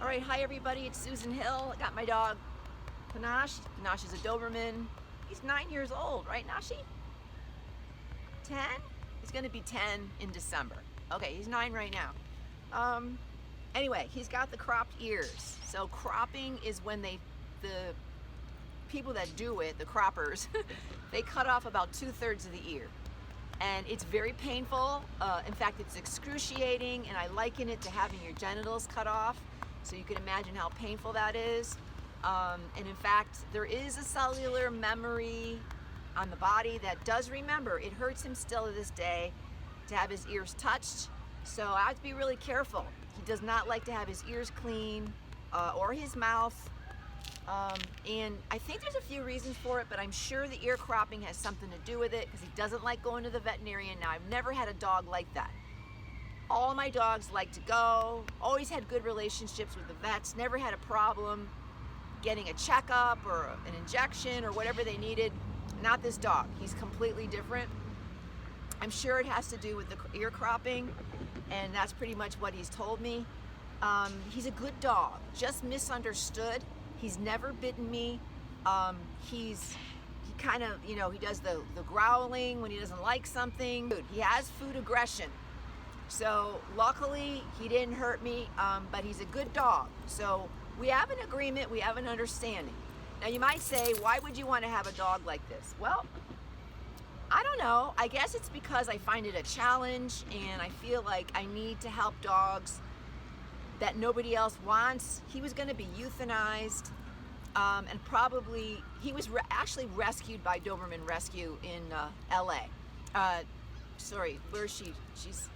All right, hi everybody, it's Susan Hill. I got my dog, Panache. Panache is a Doberman. He's 9 years old, right, Nashi? 10? He's gonna be 10 in December. Okay, he's 9 right now. Anyway, he's got the cropped ears. So cropping is when the people that do it, the croppers, they cut off about 2/3 of the ear. And it's very painful. In fact, it's excruciating, and I liken it to having your genitals cut off. So you can imagine how painful that is. And in fact, there is a cellular memory on the body that does remember. It hurts him still to this day to have his ears touched. So I have to be really careful. He does not like to have his ears clean or his mouth. And I think there's a few reasons for it, but I'm sure the ear cropping has something to do with it because he doesn't like going to the veterinarian. Now, I've never had a dog like that. All my dogs like to go, always had good relationships with the vets, never had a problem getting a checkup or an injection or whatever they needed. Not this dog. He's completely different. I'm sure it has to do with the ear cropping, and that's pretty much what he's told me. He's a good dog, just misunderstood. He's never bitten me. He kind of, he does the growling when he doesn't like something. He has food aggression. So luckily he didn't hurt me, but he's a good dog. So we have an agreement, we have an understanding. Now you might say, why would you want to have a dog like this? Well, I don't know. I guess it's because I find it a challenge and I feel like I need to help dogs that nobody else wants. He was going to be euthanized, and probably he was actually rescued by Doberman Rescue in LA. Sorry, where is she? She's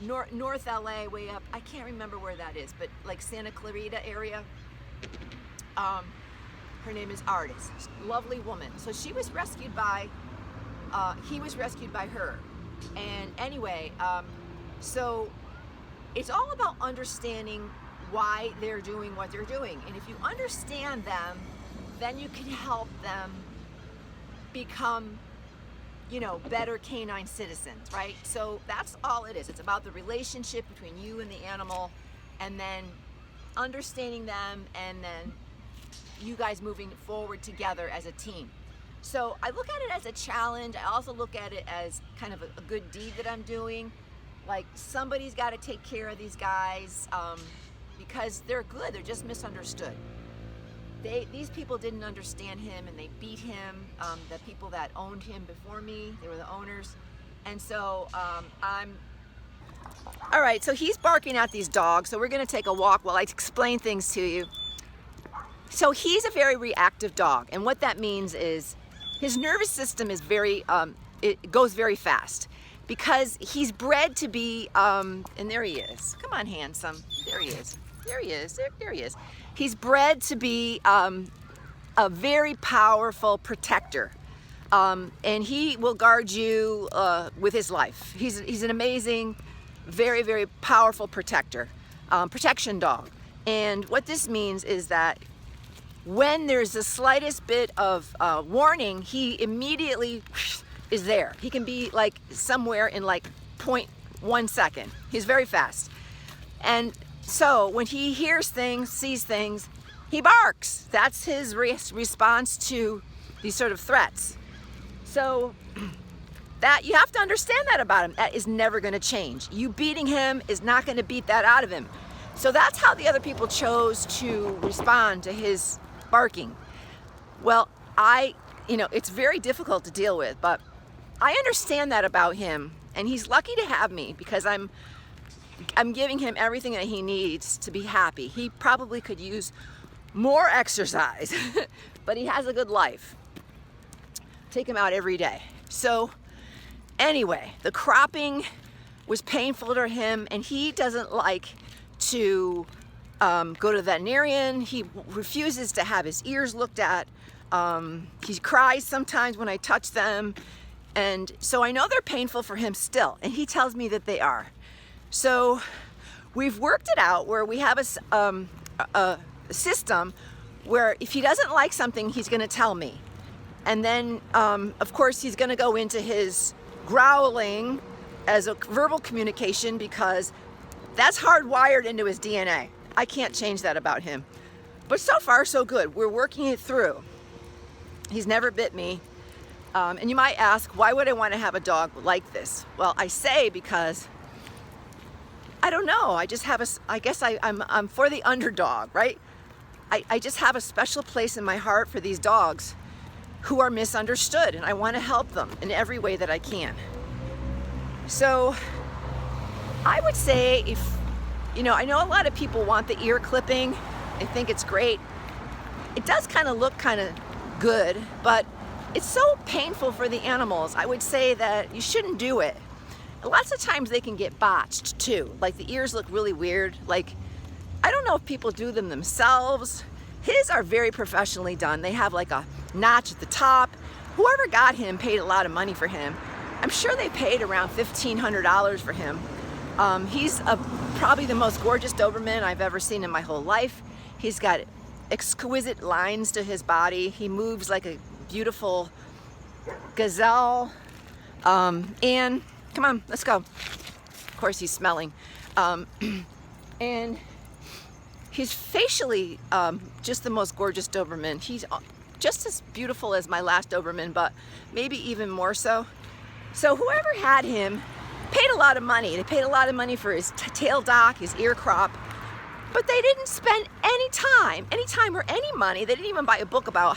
North LA, way up. I can't remember where that is, but like Santa Clarita area. Her name is Artis. Lovely woman. So she was rescued by, he was rescued by her. And anyway, so it's all about understanding why they're doing what they're doing. And if you understand them, then you can help them become better canine citizens, right? So that's all it is. It's about the relationship between you and the animal, and then understanding them, and then you guys moving forward together as a team. So I look at it as a challenge. I also look at it as kind of a good deed that I'm doing. Like, somebody's got to take care of these guys because they're good. They're just misunderstood. These people didn't understand him, and they beat him. The people that owned him before me, they were the owners. And so all right, so he's barking at these dogs. So we're gonna take a walk while I explain things to you. So he's a very reactive dog. And what that means is his nervous system is it goes very fast because he's bred to be, and there he is. Come on, handsome. There he is. There he is. There he is. He's bred to be a very powerful protector, and he will guard you with his life. He's an amazing, very, very powerful protector, protection dog. And what this means is that when there's the slightest bit of warning, he immediately is there. He can be like somewhere in like 0.1 second. He's very fast. And so when he hears things, sees things, he barks. That's his response to these sort of threats. So that you have to understand that about him. That is never going to change. You beating him is not going to beat that out of him. So that's how the other people chose to respond to his barking. Well, it's very difficult to deal with, but I understand that about him, and he's lucky to have me because I'm giving him everything that he needs to be happy. He probably could use more exercise, but he has a good life. Take him out every day. So anyway, the cropping was painful to him, and he doesn't like to go to the veterinarian. He refuses to have his ears looked at. He cries sometimes when I touch them. And so I know they're painful for him still, and he tells me that they are. So we've worked it out where we have a system where if he doesn't like something, he's gonna tell me. And then, of course, he's gonna go into his growling as a verbal communication because that's hardwired into his DNA. I can't change that about him. But so far, so good. We're working it through. He's never bit me. And you might ask, why would I want to have a dog like this? Well, I say because, I don't know, I just have I guess I'm for the underdog, right? I just have a special place in my heart for these dogs who are misunderstood, and I want to help them in every way that I can. So I would say, if, you know, I know a lot of people want the ear clipping. I think it's great. It does kind of look kind of good, but it's so painful for the animals. I would say that you shouldn't do it. Lots of times they can get botched too. Like the ears look really weird. Like, I don't know if people do them themselves. His are very professionally done. They have like a notch at the top. Whoever got him paid a lot of money for him. I'm sure they paid around $1,500 for him. He's probably the most gorgeous Doberman I've ever seen in my whole life. He's got exquisite lines to his body. He moves like a beautiful gazelle. And come on, let's go. Of course, he's smelling. And he's facially just the most gorgeous Doberman. He's just as beautiful as my last Doberman, but maybe even more so. So whoever had him paid a lot of money. They paid a lot of money for his tail dock, his ear crop, but they didn't spend any time or any money. They didn't even buy a book about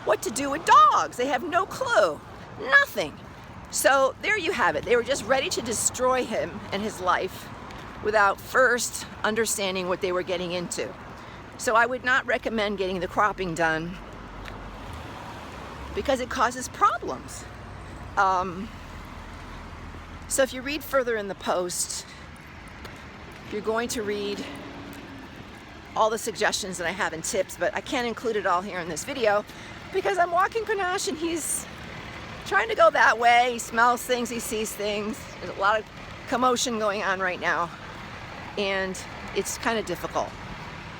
what to do with dogs. They have no clue, nothing. So there you have it. They were just ready to destroy him and his life without first understanding what they were getting into. So I would not recommend getting the cropping done because it causes problems. So if you read further in the post, you're going to read all the suggestions that I have and tips, but I can't include it all here in this video because I'm walking Panache and he's trying to go that way. He smells things, he sees things. There's a lot of commotion going on right now, and it's kind of difficult.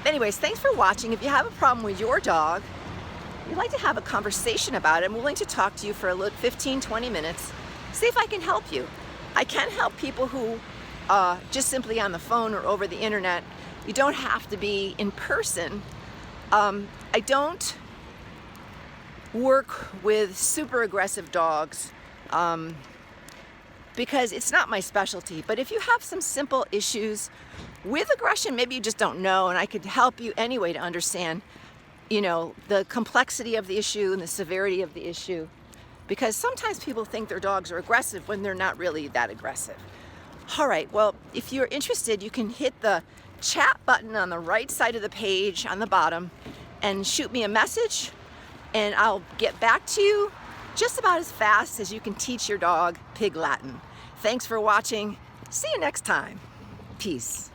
Anyways, thanks for watching. If you have a problem with your dog, you'd like to have a conversation about it, I'm willing to talk to you for a little 15-20 minutes, see if I can help you. I can help people who just simply on the phone or over the internet. You don't have to be in person. I don't work with super aggressive dogs because it's not my specialty. But if you have some simple issues with aggression, maybe you just don't know, and I could help you anyway to understand, you know, the complexity of the issue and the severity of the issue. Because sometimes people think their dogs are aggressive when they're not really that aggressive. All right, well, if you're interested, you can hit the chat button on the right side of the page on the bottom and shoot me a message, and I'll get back to you just about as fast as you can teach your dog Pig Latin. Thanks for watching. See you next time. Peace.